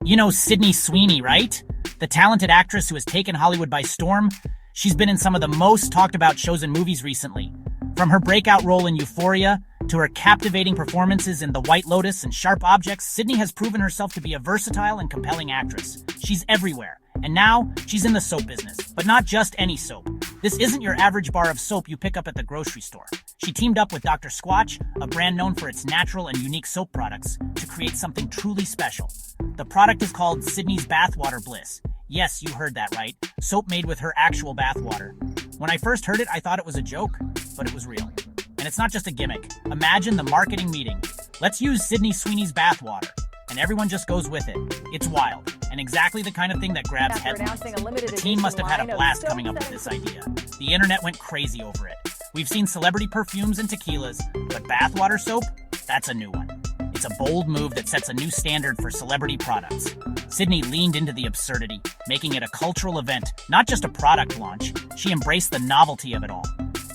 You know Sydney Sweeney, right? The talented actress who has taken Hollywood by storm. She's been in some of the most talked about shows and movies recently. From her breakout role in Euphoria to her captivating performances in The White Lotus and Sharp Objects, Sydney has proven herself to be a versatile and compelling actress. She's everywhere. And now, she's in the soap business. But not just any soap. This isn't your average bar of soap you pick up at the grocery store. She teamed up with Dr. Squatch, a brand known for its natural and unique soap products, to create something truly special. The product is called Sydney's Bathwater Bliss. Yes, you heard that right. Soap made with her actual bathwater. When I first heard it, I thought it was a joke, but it was real. And it's not just a gimmick. Imagine the marketing meeting. Let's use Sydney Sweeney's bathwater. And everyone just goes with it. It's wild, and exactly the kind of thing that grabs headlines. The team must have had a blast coming up with this idea. The internet went crazy over it. We've seen celebrity perfumes and tequilas, but bathwater soap? That's a new one. It's a bold move that sets a new standard for celebrity products. Sydney leaned into the absurdity, making it a cultural event, not just a product launch. She embraced the novelty of it all.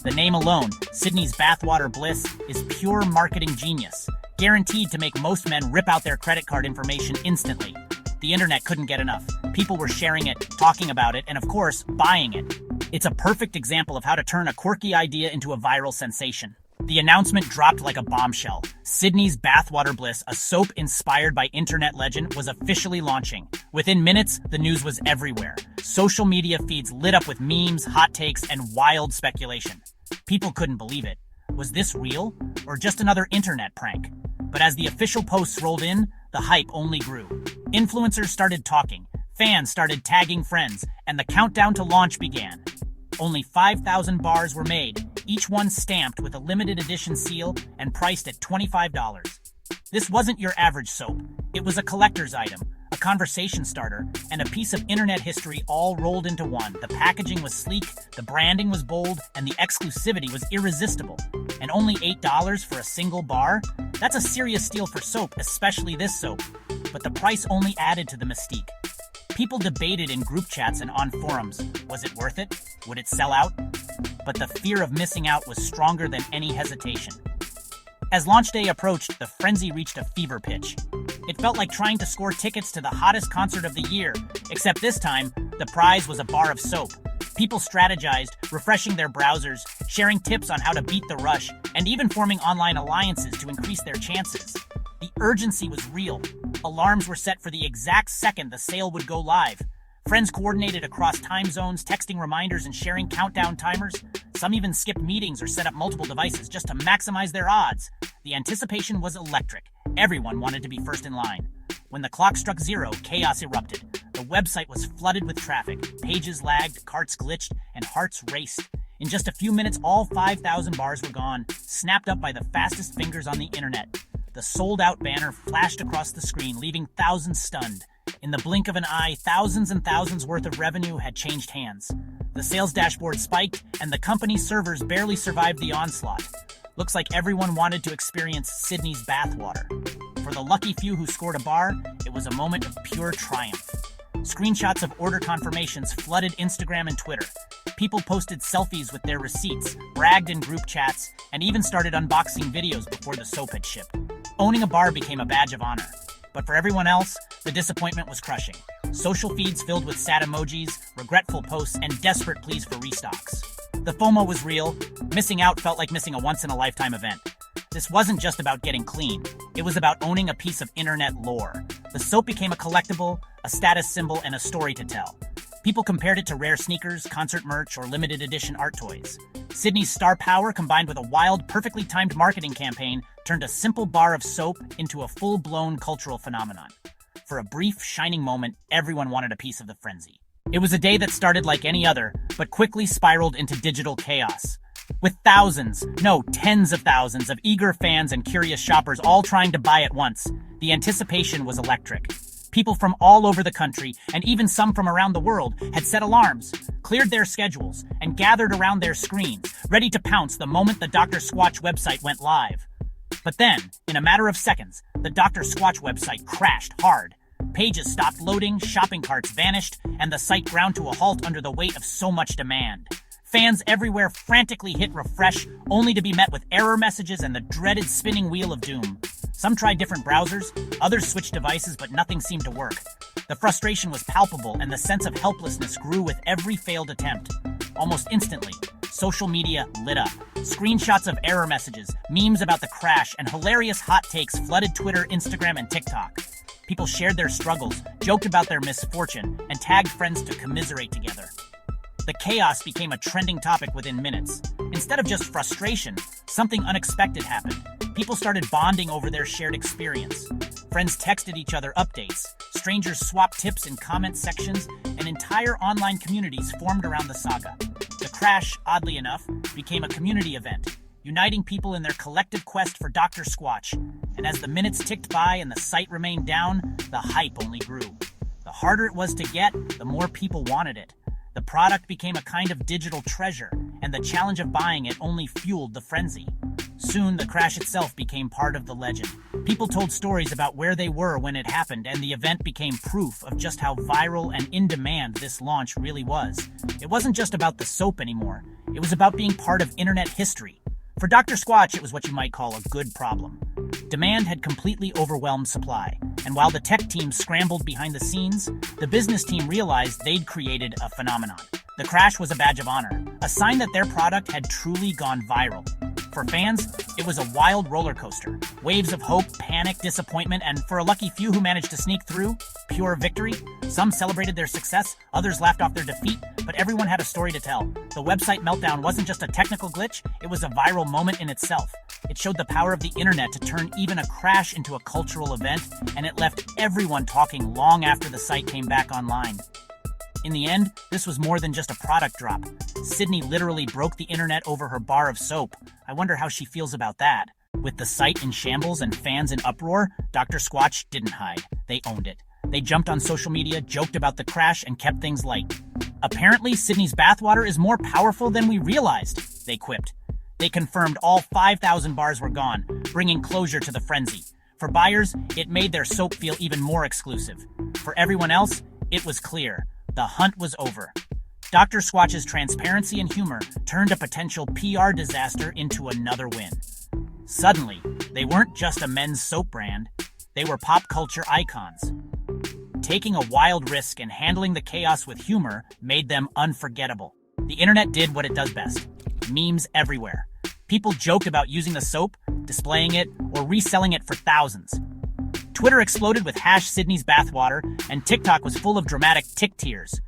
The name alone, Sydney's Bathwater Bliss, is pure marketing genius, guaranteed to make most men rip out their credit card information instantly. The internet couldn't get enough. People were sharing it, talking about it, and of course, buying it. It's a perfect example of how to turn a quirky idea into a viral sensation. The announcement dropped like a bombshell. Sydney's Bathwater Bliss, a soap inspired by internet legend, was officially launching. Within minutes, the news was everywhere. Social media feeds lit up with memes, hot takes, and wild speculation. People couldn't believe it. Was this real? Or just another internet prank? But as the official posts rolled in, the hype only grew. Influencers started talking, fans started tagging friends, and the countdown to launch began. Only 5,000 bars were made, each one stamped with a limited edition seal and priced at $25. This wasn't your average soap. It was a collector's item, a conversation starter, and a piece of internet history all rolled into one. The packaging was sleek, the branding was bold, and the exclusivity was irresistible. And only $8 for a single bar? That's a serious steal for soap, especially this soap. But the price only added to the mystique. People debated in group chats and on forums. Was it worth it? Would it sell out? But the fear of missing out was stronger than any hesitation. As launch day approached, the frenzy reached a fever pitch. It felt like trying to score tickets to the hottest concert of the year, except this time, the prize was a bar of soap. People strategized, refreshing their browsers, sharing tips on how to beat the rush, and even forming online alliances to increase their chances. The urgency was real. Alarms were set for the exact second the sale would go live. Friends coordinated across time zones, texting reminders and sharing countdown timers. Some even skipped meetings or set up multiple devices just to maximize their odds. The anticipation was electric. Everyone wanted to be first in line. When the clock struck 0, chaos erupted. The website was flooded with traffic. Pages lagged, carts glitched, and hearts raced. In just a few minutes, all 5,000 bars were gone, snapped up by the fastest fingers on the internet. The sold-out banner flashed across the screen, leaving thousands stunned. In the blink of an eye, thousands and thousands worth of revenue had changed hands. The sales dashboard spiked, and the company's servers barely survived the onslaught. Looks like everyone wanted to experience Sydney's bathwater. For the lucky few who scored a bar, it was a moment of pure triumph. Screenshots of order confirmations flooded Instagram and Twitter. People posted selfies with their receipts, bragged in group chats, and even started unboxing videos before the soap had shipped. Owning a bar became a badge of honor. But for everyone else, the disappointment was crushing. Social feeds filled with sad emojis, regretful posts, and desperate pleas for restocks. The FOMO was real. Missing out felt like missing a once-in-a-lifetime event. This wasn't just about getting clean. It was about owning a piece of internet lore. The soap became a collectible, a status symbol, and a story to tell. People compared it to rare sneakers, concert merch, or limited edition art toys. Sydney's star power, combined with a wild, perfectly timed marketing campaign, turned a simple bar of soap into a full-blown cultural phenomenon. For a brief, shining moment, everyone wanted a piece of the frenzy. It was a day that started like any other, but quickly spiraled into digital chaos. With tens of thousands of eager fans and curious shoppers all trying to buy at once, the anticipation was electric. People from all over the country, and even some from around the world, had set alarms, cleared their schedules, and gathered around their screens, ready to pounce the moment the Dr. Squatch website went live. But then, in a matter of seconds, the Dr. Squatch website crashed hard. Pages stopped loading, shopping carts vanished, and the site ground to a halt under the weight of so much demand. Fans everywhere frantically hit refresh, only to be met with error messages and the dreaded spinning wheel of doom. Some tried different browsers, others switched devices, but nothing seemed to work. The frustration was palpable, and the sense of helplessness grew with every failed attempt. Almost instantly, social media lit up. Screenshots of error messages, memes about the crash, and hilarious hot takes flooded Twitter, Instagram, and TikTok. People shared their struggles, joked about their misfortune, and tagged friends to commiserate together. The chaos became a trending topic within minutes. Instead of just frustration, something unexpected happened. People started bonding over their shared experience. Friends texted each other updates. Strangers swapped tips in comment sections, and entire online communities formed around the saga. The crash, oddly enough, became a community event, uniting people in their collective quest for Dr. Squatch. And as the minutes ticked by and the site remained down, the hype only grew. The harder it was to get, the more people wanted it. The product became a kind of digital treasure, and the challenge of buying it only fueled the frenzy. Soon, the crash itself became part of the legend. People told stories about where they were when it happened, and the event became proof of just how viral and in demand this launch really was. It wasn't just about the soap anymore. It was about being part of internet history. For Dr. Squatch, it was what you might call a good problem. Demand had completely overwhelmed supply, and while the tech team scrambled behind the scenes, the business team realized they'd created a phenomenon. The crash was a badge of honor, a sign that their product had truly gone viral. For fans, it was a wild roller coaster. Waves of hope, panic, disappointment, and for a lucky few who managed to sneak through, pure victory. Some celebrated their success, others laughed off their defeat, but everyone had a story to tell. The website meltdown wasn't just a technical glitch, it was a viral moment in itself. It showed the power of the internet to turn even a crash into a cultural event, and it left everyone talking long after the site came back online. In the end, this was more than just a product drop. Sydney literally broke the internet over her bar of soap. I wonder how she feels about that. With the site in shambles and fans in uproar, Dr. Squatch didn't hide. They owned it. They jumped on social media, joked about the crash, and kept things light. Apparently, Sydney's bathwater is more powerful than we realized, they quipped. They confirmed all 5,000 bars were gone, bringing closure to the frenzy. For buyers, it made their soap feel even more exclusive. For everyone else, it was clear. The hunt was over. Dr. Squatch's transparency and humor turned a potential PR disaster into another win. Suddenly, they weren't just a men's soap brand, they were pop culture icons. Taking a wild risk and handling the chaos with humor made them unforgettable. The internet did what it does best. Memes everywhere. People joked about using the soap, displaying it, or reselling it for thousands. Twitter exploded with #Sydney's bathwater, and TikTok was full of dramatic tick tears.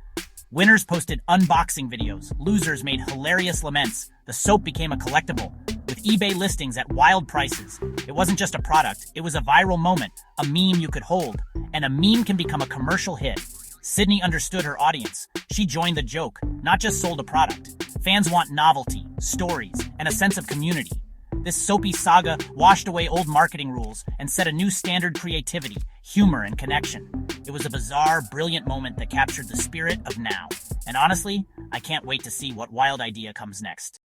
Winners posted unboxing videos, losers made hilarious laments. The soap became a collectible, with eBay listings at wild prices. It wasn't just a product, it was a viral moment, a meme you could hold, and a meme can become a commercial hit. Sydney understood her audience. She joined the joke, not just sold a product. Fans want novelty, stories, and a sense of community. This soapy saga washed away old marketing rules and set a new standard: creativity, humor, and connection. It was a bizarre, brilliant moment that captured the spirit of now. And honestly, I can't wait to see what wild idea comes next.